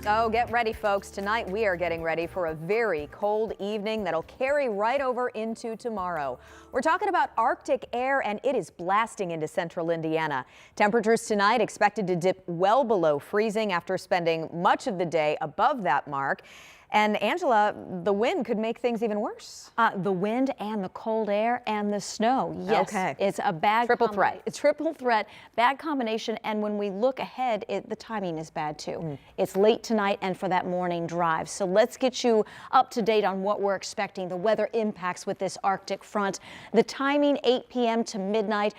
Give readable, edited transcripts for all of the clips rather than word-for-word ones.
Oh, get ready, folks. Tonight we are getting ready for a very cold evening that'll carry right over into tomorrow. We're talking about Arctic air, and it is blasting into central Indiana. Temperatures tonight expected to dip well below freezing after spending much of the day above that mark. And Angela, the wind could make things even worse. The wind and the cold air and the snow. Yes, okay. It's a bad triple threat. It's triple threat, bad combination. And when we look ahead, the timing is bad too. It's late tonight and for that morning drive. So let's get you up to date on what we're expecting, the weather impacts with this Arctic front. The timing 8 p.m. to midnight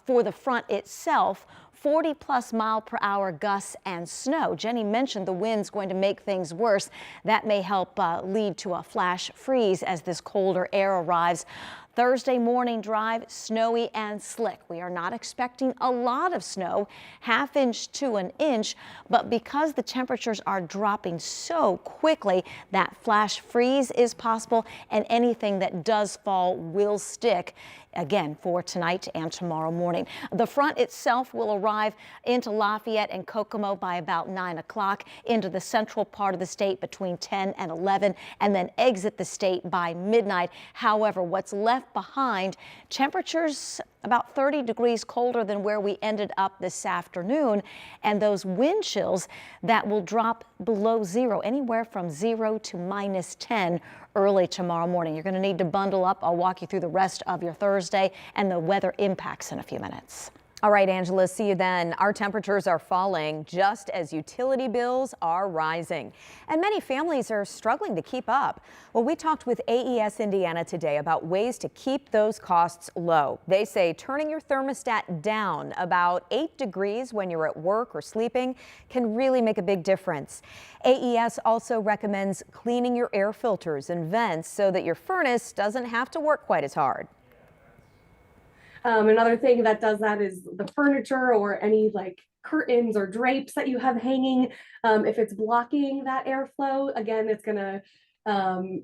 for the front itself. 40+ mile-per-hour gusts and snow. Jenny mentioned the wind's going to make things worse. That may help lead to a flash freeze as this colder air arrives. Thursday morning drive, snowy and slick. We are not expecting a lot of snow, ½ inch to an inch, but because the temperatures are dropping so quickly, that flash freeze is possible, and anything that does fall will stick. Again, for tonight and tomorrow morning. The front itself will arrive into Lafayette and Kokomo by about 9 o'clock, into the central part of the state between 10 and 11, and then exit the state by midnight. However, what's left behind, temperatures about 30 degrees colder than where we ended up this afternoon, and those wind chills that will drop below zero, anywhere from 0 to -10 early tomorrow morning. You're going to need to bundle up. I'll walk you through the rest of your Thursday and the weather impacts in a few minutes. All right, Angela, see you then. Our temperatures are falling just as utility bills are rising, and many families are struggling to keep up. Well, we talked with AES Indiana today about ways to keep those costs low. They say turning your thermostat down about 8 degrees when you're at work or sleeping can really make a big difference. AES also recommends cleaning your air filters and vents so that your furnace doesn't have to work quite as hard. Another thing that does that is the furniture or any like curtains or drapes that you have hanging. If it's blocking that airflow, again, it's gonna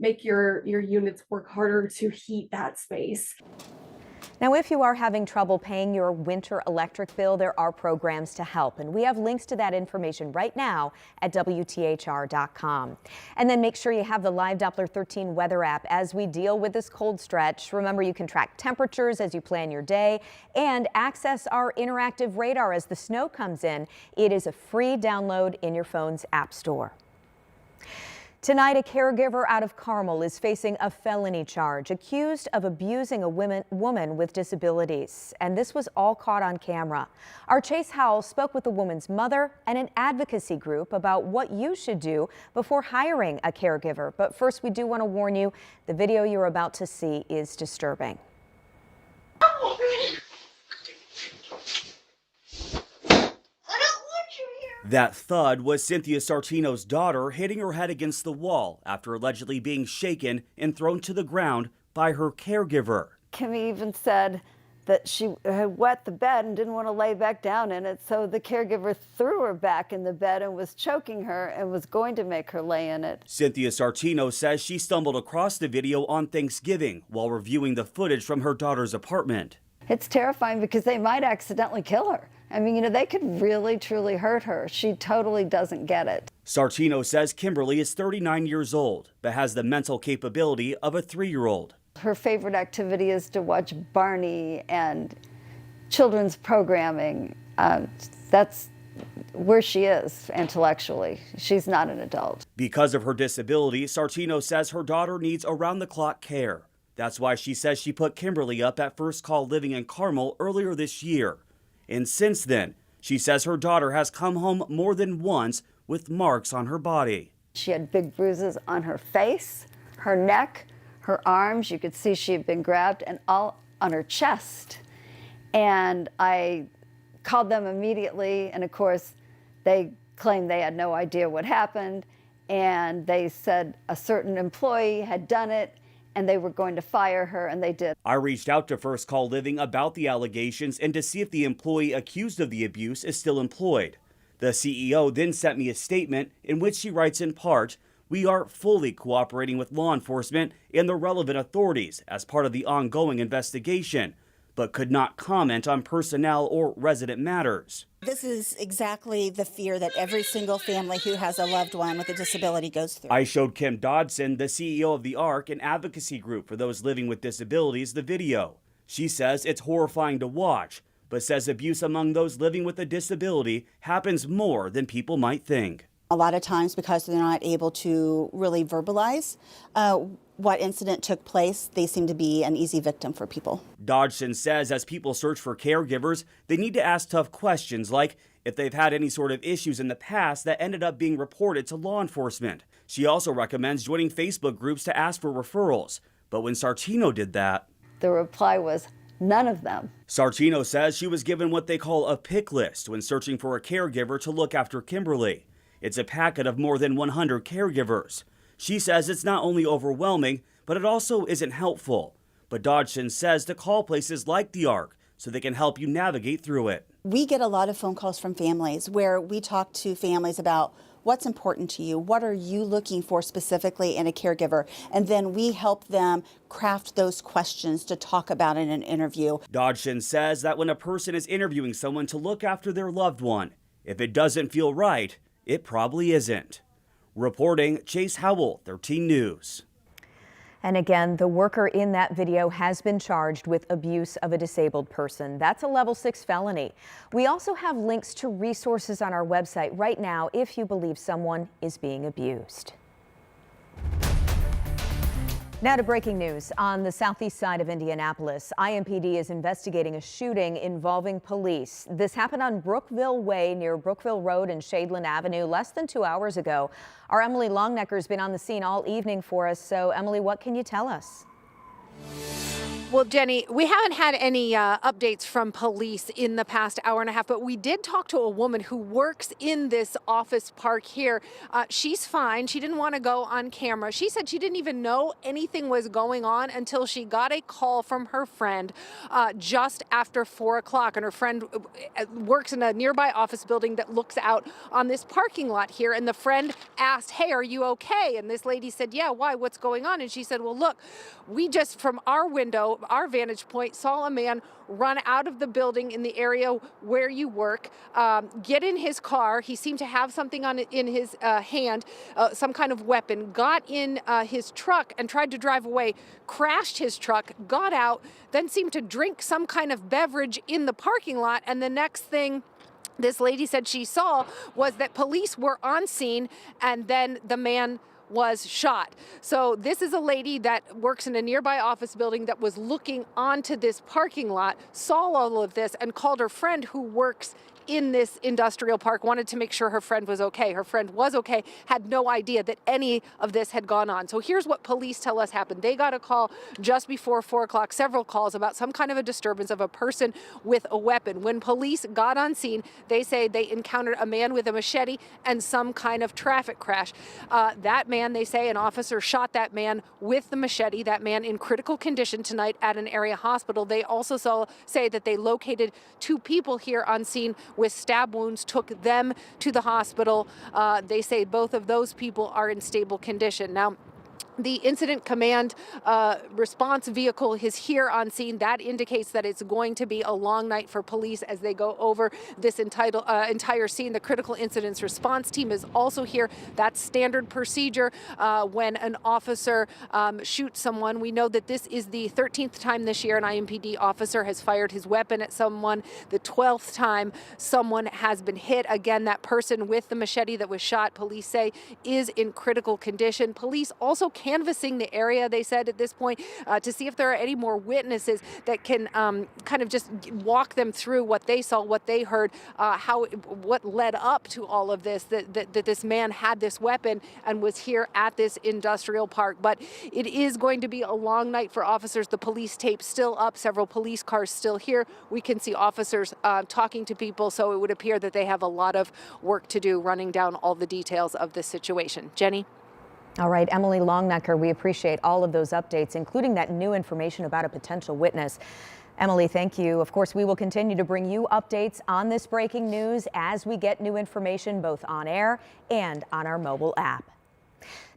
make your units work harder to heat that space. Now, if you are having trouble paying your winter electric bill, there are programs to help, and we have links to that information right now at WTHR.com. And then make sure you have the Live Doppler 13 weather app as we deal with this cold stretch. Remember, you can track temperatures as you plan your day and access our interactive radar as the snow comes in. It is a free download in your phone's app store. Tonight, a caregiver out of Carmel is facing a felony charge, accused of abusing a woman with disabilities. And this was all caught on camera. Our Chase Howell spoke with the woman's mother and an advocacy group about what you should do before hiring a caregiver. But first, we do want to warn you, the video you're about to see is disturbing. That thud was Cynthia Sartino's daughter hitting her head against the wall after allegedly being shaken and thrown to the ground by her caregiver. Kimmy even said that she had wet the bed and didn't want to lay back down in it, so the caregiver threw her back in the bed and was choking her and was going to make her lay in it. Cynthia Sartino says she stumbled across the video on Thanksgiving while reviewing the footage from her daughter's apartment. It's terrifying because they might accidentally kill her. I mean, you know, they could really, truly hurt her. She totally doesn't get it. Sartino says Kimberly is 39 years old, but has the mental capability of a 3-year-old. Her favorite activity is to watch Barney and children's programming. That's where she is intellectually. She's not an adult. Because of her disability, Sartino says her daughter needs around-the-clock care. That's why she says she put Kimberly up at First Call Living in Carmel earlier this year. And since then, she says her daughter has come home more than once with marks on her body. She had big bruises on her face, her neck, her arms. You could see she had been grabbed, and all on her chest. And I called them immediately, and of course, they claimed they had no idea what happened, and they said a certain employee had done it, and they were going to fire her, and they did. I reached out to First Call Living about the allegations and to see if the employee accused of the abuse is still employed. The CEO then sent me a statement in which she writes in part, "We are fully cooperating with law enforcement and the relevant authorities as part of the ongoing investigation. but could not comment on personnel or resident matters. This is exactly the fear that every single family who has a loved one with a disability goes through. I showed Kim Dodson, the CEO of the ARC, an advocacy group for those living with disabilities, the video. She says it's horrifying to watch, but says abuse among those living with a disability happens more than people might think. A lot of times, because they're not able to really verbalize what incident took place, they seem to be an easy victim for people. Dodson says as people search for caregivers, they need to ask tough questions like if they've had any sort of issues in the past that ended up being reported to law enforcement. She also recommends joining Facebook groups to ask for referrals. But when Sartino did that, The reply was none of them. Sartino says she was given what they call a pick list when searching for a caregiver to look after Kimberly. It's a packet of more than 100 caregivers. She says it's not only overwhelming, but it also isn't helpful. But Dodson says to call places like the ARC so they can help you navigate through it. We get a lot of phone calls from families where we talk to families about what's important to you, what are you looking for specifically in a caregiver, and then we help them craft those questions to talk about in an interview. Dodson says that when a person is interviewing someone to look after their loved one, if it doesn't feel right, it probably isn't. Reporting, Chase Howell, 13 News. And again, the worker in that video has been charged with abuse of a disabled person. That's a level 6 felony. We also have links to resources on our website right now if you believe someone is being abused. Now to breaking news. On the southeast side of Indianapolis, IMPD is investigating a shooting involving police. This happened on Brookville Way near Brookville Road and Shadeland Avenue less than 2 hours ago. Our Emily Longnecker has been on the scene all evening for us. So, Emily, what can you tell us? Well, Jenny, we haven't had any updates from police in the past hour and a half, but we did talk to a woman who works in this office park here. She's fine. She didn't want to go on camera. She said she didn't even know anything was going on until she got a call from her friend just after 4 o'clock. And her friend works in a nearby office building that looks out on this parking lot here. And the friend asked, "Hey, are you okay?" And this lady said, "Yeah, why? What's going on?" And she said, "Well, look, we just from our window, our vantage point, saw a man run out of the building in the area where you work, get in his car. He seemed to have something in his hand, some kind of weapon, got in his truck and tried to drive away, crashed his truck, got out, then seemed to drink some kind of beverage in the parking lot. And the next thing this lady said she saw was that police were on scene, and then the man was shot. So this is a lady that works in a nearby office building that was looking onto this parking lot, saw all of this, and called her friend who works in this industrial park, wanted to make sure her friend was okay. Her friend was okay, had no idea that any of this had gone on. So here's what police tell us happened. They got a call just before 4 o'clock, several calls about some kind of a disturbance of a person with a weapon. When police got on scene, they say they encountered a man with a machete and some kind of traffic crash. That man, they say, an officer shot that man with the machete, that man in critical condition tonight at an area hospital. They also say that they located 2 people here on scene with stab wounds, took them to the hospital. They say both of those people are in stable condition. Now, the incident command response vehicle is here on scene. That indicates that it's going to be a long night for police as they go over this entire scene. The critical incidents response team is also here. That's standard procedure when an officer shoots someone. We know that this is the 13th time this year an IMPD officer has fired his weapon at someone, the 12th time someone has been hit. Again, that person with the machete that was shot, police say, is in critical condition. Police also canvassing the area, they said at this point, to see if there are any more witnesses that can kind of just walk them through what they saw, what they heard, what led up to all of this, that this man had this weapon and was here at this industrial park. But it is going to be a long night for officers. The police tape still up, several police cars still here. We can see officers talking to people, so it would appear that they have a lot of work to do running down all the details of this situation. Jenny? All right, Emily Longnecker, we appreciate all of those updates, including that new information about a potential witness. Emily, thank you. Of course, we will continue to bring you updates on this breaking news as we get new information both on air and on our mobile app.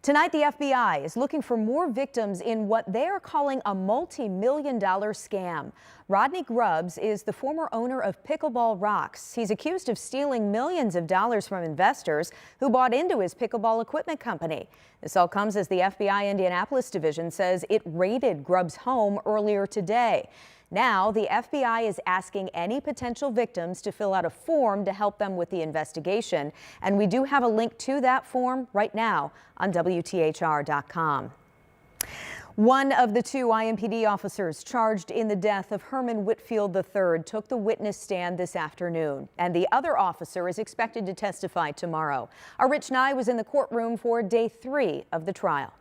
Tonight, the FBI is looking for more victims in what they are calling a multi-million-dollar scam. Rodney Grubbs is the former owner of Pickleball Rocks. He's accused of stealing millions of dollars from investors who bought into his pickleball equipment company. This all comes as the FBI Indianapolis division says it raided Grubbs' home earlier today. Now, the FBI is asking any potential victims to fill out a form to help them with the investigation. And we do have a link to that form right now on WTHR.com. One of the two IMPD officers charged in the death of Herman Whitfield III took the witness stand this afternoon, and the other officer is expected to testify tomorrow. Our Rich Nye was in the courtroom for day 3 of the trial.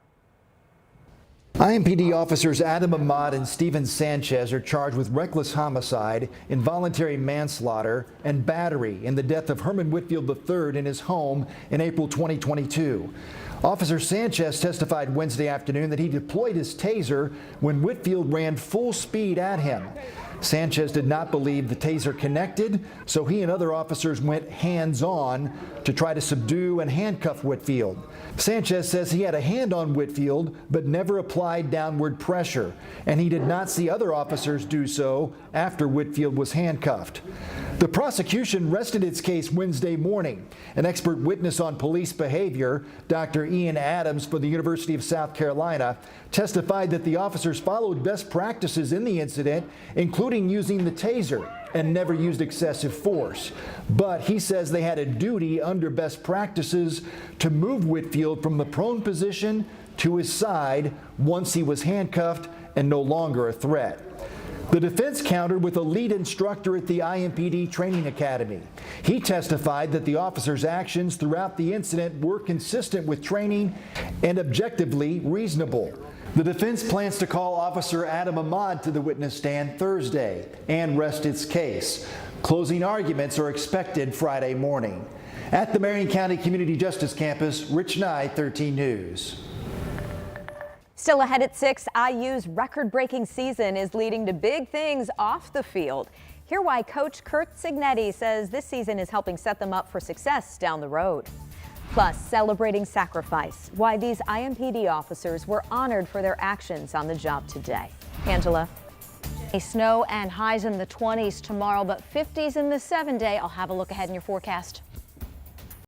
IMPD officers Adam Ahmad and Steven Sanchez are charged with reckless homicide, involuntary manslaughter, and battery in the death of Herman Whitfield III in his home in April 2022. Officer Sanchez testified Wednesday afternoon that he deployed his taser when Whitfield ran full speed at him. Sanchez did not believe the taser connected, so he and other officers went hands-on to try to subdue and handcuff Whitfield. Sanchez says he had a hand on Whitfield but never applied downward pressure, and he did not see other officers do so after Whitfield was handcuffed. The prosecution rested its case Wednesday morning. An expert witness on police behavior, Dr. Ian Adams for the University of South Carolina, testified that the officers followed best practices in the incident, including using the taser, and never used excessive force. But he says they had a duty under best practices to move Whitfield from the prone position to his side once he was handcuffed and no longer a threat. The defense countered with a lead instructor at the IMPD Training Academy. He testified that the officers' actions throughout the incident were consistent with training and objectively reasonable. The defense plans to call Officer Adam Ahmad to the witness stand Thursday and rest its case. Closing arguments are expected Friday morning. At the Marion County Community Justice Campus, Rich Nye, 13 News. Still ahead at 6, IU's record-breaking season is leading to big things off the field. Hear why Coach Kurt Cignetti says this season is helping set them up for success down the road. Plus, celebrating sacrifice, why these IMPD officers were honored for their actions on the job today. Angela. Snow and highs in the 20s tomorrow, but 50s in the 7-day. I'll have a look ahead in your forecast.